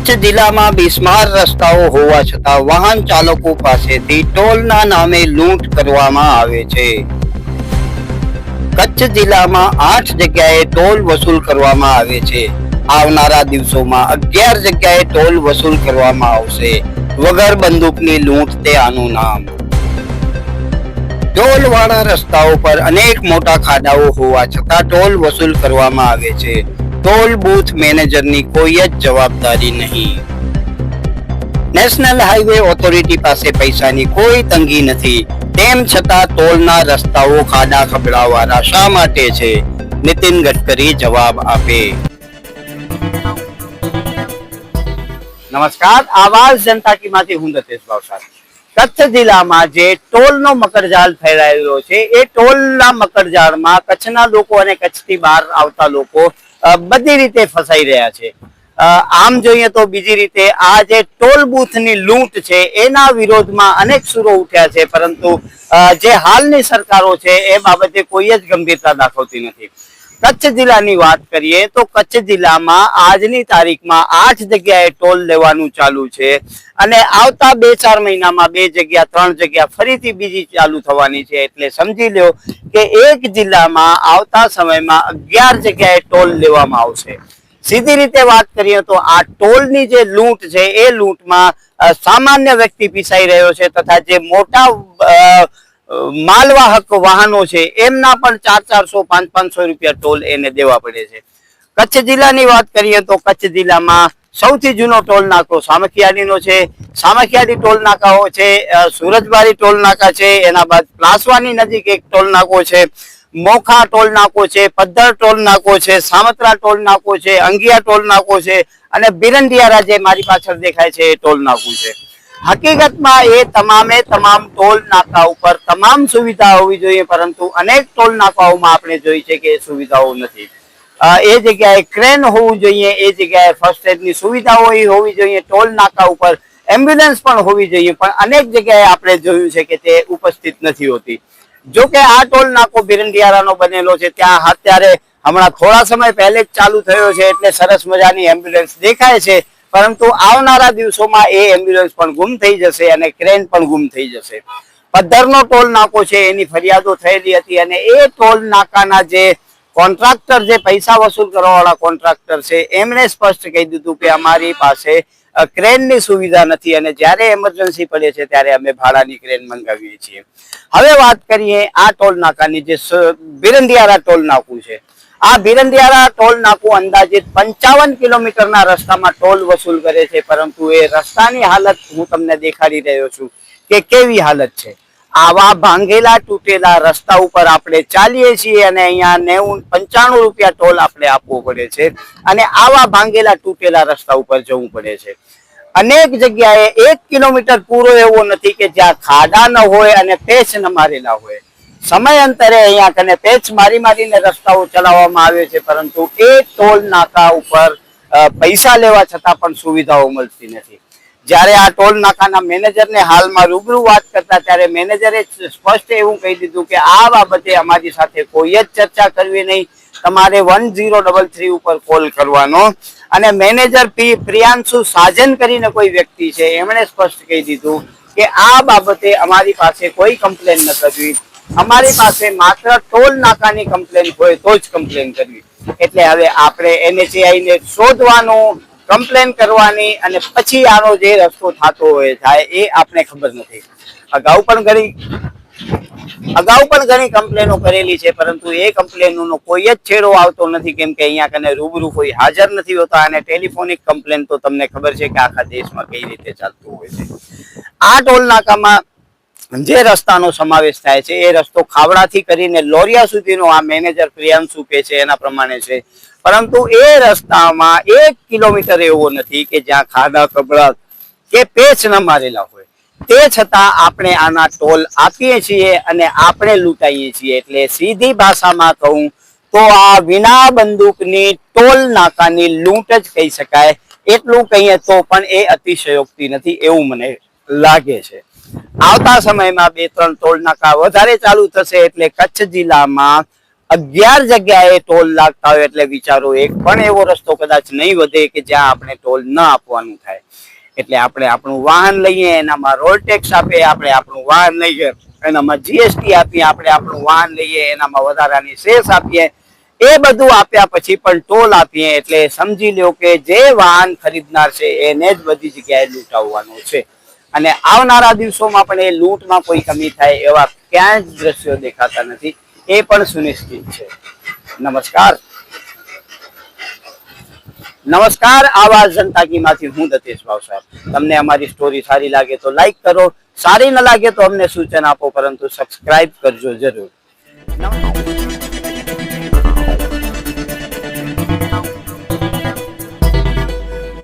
કચ્છ જિલ્લામાં બિસ્માર રસ્તાઓ હોવા છતાં વાહન ચાલકો પાસેથી ટોલના નામે લૂંટ કરવામાં આવે છે. કચ્છ જિલ્લામાં 8 જગ્યાએ ટોલ વસૂલ કરવામાં આવે છે. આવનારા દિવસોમાં 11 જગ્યાએ ટોલ વસૂલ કરવામાં આવશે. વગર બંદૂકની લૂંટ તે આનું નામ. ટોલ વાળા રસ્તાઓ પર અનેક મોટા ખાડાઓ હોવા છતાં ટોલ વસૂલ કરવામાં આવે છે. ટોલ બૂથ મેનેજરની કોઈ જ જવાબદારી નહીં. નેશનલ હાઈવે ઓથોરિટી પાસે પૈસાની કોઈ તંગી નથી, તેમ છતાં ટોલના રસ્તાઓ ખાડા ખબડાવવાના શા માટે છે? નીતિન ગડકરી જવાબ આપે. નમસ્કાર, આવાજ જનતા કી માંથી હું દતેશ ભાવસાર. કચ્છ જિલ્લામાં જે ટોલનો મકરજાળ ફેલાયેલો છે, એ ટોલના મકરજાળમાં કચ્છના લોકો અને કચ્છથી બહાર આવતા લોકો બધી રીતે ફસાઈ રહ્યા છે. આમ જોઈએ તો બીજી રીતે આ જે ટોલ બૂથની લૂંટ છે એના વિરોધમાં અનેક સુરો ઉઠ્યા છે, પરંતુ જે હાલની સરકારો છે એ બાબતે કોઈ જ ગંભીરતા દાખવતી નથી. કચ્છ જિલ્લાની વાત કરીએ તો કચ્છ જિલ્લામાં આજની તારીખમાં 8 જગ્યાએ ટોલ લેવાનું ચાલુ છે અને આવતા 2-4 મહિનામાં 2 જગ્યા 3 જગ્યા ફરીથી બીજી ચાલુ થવાની છે. એટલે સમજી લો કે એક જિલ્લામાં આવતા સમયમાં 11 જગ્યાએ ટોલ લેવામાં આવશે. સીધી રીતે વાત કરીએ તો આ ટોલની જે લૂંટ છે એ લૂંટમાં સામાન્ય વ્યક્તિ પીસાઈ રહ્યો છે, તથા જે મોટા માલવાહક વાહનો છે એમના પણ 400-500 રૂપિયા ટોલ એને દેવા પડે છે. કચ્છ જિલ્લાની વાત કરીએ તો કચ્છ જિલ્લામાં સૌથી જૂનો ટોલ નાકો સામખિયાળીનો છે. સામખિયાળી ટોલ નાકાઓ છે, સુરજબારી ટોલ નાકા છે, એના બાદ પ્લાસવાની નજીક એક ટોલ નાકો છે, મોખા ટોલ નાકો છે, પદ્ધર ટોલ નાકો છે, સામત્રા ટોલ નાકો છે, અંગિયા ટોલ નાકો છે અને બિરંડિયારા જે મારી પાછળ દેખાય છે એ ટોલ નાકું છે. હકીકતમાં એ તમામ ટોલ નાકા ઉપર તમામ સુવિધા હોવી જોઈએ, પરંતુ અનેક ટોલ નાકાઓમાં આપણે જોઈ છે કે એ સુવિધાઓ નથી. એ જગ્યાએ ક્રેન હોવું જોઈએ, એ જગ્યાએ ફર્સ્ટ એડની સુવિધાઓ હોવી જોઈએ, ટોલ નાકા ઉપર એમ્બ્યુલન્સ પણ હોવી જોઈએ, પણ અનેક જગ્યાએ આપણે જોયું છે કે તે ઉપસ્થિત નથી હોતી. જો કે આ ટોલ નાકો બિરંડિયારાનો બનેલો છે, ત્યાં અત્યારે હમણાં થોડા સમય પહેલે જ ચાલુ થયો છે, એટલે સરસ મજાની એમ્બ્યુલન્સ દેખાય છે, પરંતુ આવનારા દિવસોમાં એ એમ્બ્યુલન્સ પણ ગુમ થઈ જશે અને ક્રેન પણ ગુમ થઈ જશે. પદ્ધરનો ટોલ નાકો છે, એની ફરિયાદો થયેલી હતી અને એ ટોલ નાકાના જે કોન્ટ્રાક્ટર, જે પૈસા વસૂલ કરવા વાળા કોન્ટ્રાક્ટર છે, એમણે સ્પષ્ટ કહી દીધું કે અમારી પાસે ક્રેનની સુવિધા નથી અને જ્યારે એમરજન્સી પડે છે ત્યારે અમે ભાડાની ક્રેન મંગાવીએ છીએ. હવે વાત કરીએ આ ટોલ નાકાની, જે બિરંડિયારા ટોલ નાકું છે. આ બિરંડિયારા ટોલ નાકું અંદાજિત 55 કિલોમીટરના રસ્તામાં ટોલ વસૂલ કરે છે, પરંતુ એ રસ્તાની હાલત હું તમને દેખાડી રહ્યો છું કે કેવી હાલત છે. આવા ભાંગેલા તૂટેલા રસ્તા ઉપર આપણે ચાલીએ છીએ અને અહીંયા 95 રૂપિયા ટોલ આપણે આપવો પડે છે અને આવા ભાંગેલા તૂટેલા રસ્તા ઉપર જવું પડે છે. અનેક જગ્યાએ 1 કિલોમીટર પૂરો એવો નથી કે જ્યાં ખાડા ન હોય અને પેચ ન મારેલા હોય. સમયાંતરે અહીંયા કને પેચ મારીને રસ્તાઓ ચલાવવામાં આવે છે, પરંતુ એ ટોલ નાકા ઉપર પૈસા લેવા છતાં પણ સુવિધાઓ મળતી નથી. જ્યારે આ ટોલ નાકાના મેનેજરને હાલમાં રૂબરૂ વાત કરતા ત્યારે મેનેજરે સ્પષ્ટ એવું કહી દીધું કે આ બાબતે અમારી સાથે કોઈ જ ચર્ચા કરવી નહીં, તમારે 1033 ઉપર કોલ કરવાનો. અને મેનેજર પ્રિયાંશુ સાજન કરીને કોઈ વ્યક્તિ છે, એમણે સ્પષ્ટ કહી દીધું કે આ બાબતે અમારી પાસે કોઈ કમ્પ્લેન ન કરવી, અમારી પાસે માત્ર ટોલ નાકાની કમ્પ્લેન હોય તો જ કમ્પ્લેન કરવી. એટલે હવે આપણે NHAI ને શોધવાનું, કમ્પ્લેન કરવાની અને પછી આનો જે રસ્તો થતો હોય થાય એ આપણે ખબર નથી. અગાઉ પણ ઘણી કમ્પ્લેનો કરેલી છે, પરંતુ એ કમ્પ્લેનોનો કોઈ જ છેડો આવતો નથી, કેમ કે અહીંયા કને રૂબરૂ કોઈ હાજર નથી હોતા. અને ટેલિફોનિક કમ્પ્લેન તો તમને ખબર છે કે આખા દેશમાં કઈ રીતે ચાલતું હોય છે. આ ટોલ નાકામાં જે રસ્તાનો સમાવેશ થાય છે એ રસ્તો ખાવડાથી કરીને લોરિયા સુધીનો આ મેનેજર પ્રિયાંશુ કે છે એના પ્રમાણે છે, પરંતુ એ રસ્તામાં 1 કિલોમીટર એવો નથી કે જ્યાં ખાડા ખબડા કે પેચ ન મારેલા હોય. તે છતાં આપણે આના ટોલ આપીએ છીએ અને આપણે લૂંટાઈએ છીએ. એટલે સીધી ભાષામાં કહું તો આ વિના બંદૂકની ટોલ નાકાની લૂંટ જ કહી શકાય. એટલું કહીએ તો પણ એ અતિશયોક્તિ નથી એવું મને લાગે છે. આવતા સમયમાં 2-3 ટોલ નાકા વધારે ચાલુ થશે, એટલે કચ્છ જિલ્લામાં 11 જગ્યાએ ટોલ લાગતા હોય એટલે વિચારો એક પણ એવો રસ્તો કદાચ નહીં વધે કે જ્યાં આપણે ટોલ ન આપવાનું થાય. એટલે આપણે આપણું વાહન લઈએ એનામાં રોડ ટેક્સ આપીએ, આપણે આપણું વાહન લઈએ એનામાં જીએસટી આપીએ, આપણે આપણું વાહન લઈએ એનામાં વધારાની સેસ આપીએ, એ બધું આપ્યા પછી પણ ટોલ આપીએ એટલે સમજી લો કે જે વાહન ખરીદનાર છે એને જ બધી જગ્યાએ લૂંટાવવાનો છે. અને આવનારા દિવસોમાં પણ એ લૂંટમાં કોઈ કમી થાય એવા ક્યાંય જ દ્રશ્યો દેખાતા નથી, એ પણ સુનિશ્ચિત છે. નમસ્કાર, આવાજ જનતા કી માંથી હું દતેશ ભાવસાર. તમને અમારી સ્ટોરી સારી લાગે તો લાઈક કરો, સારી ન લાગે તો અમને સૂચન આપો, પરંતુ સબસ્ક્રાઇબ કરજો જરૂર. નમસ્કાર.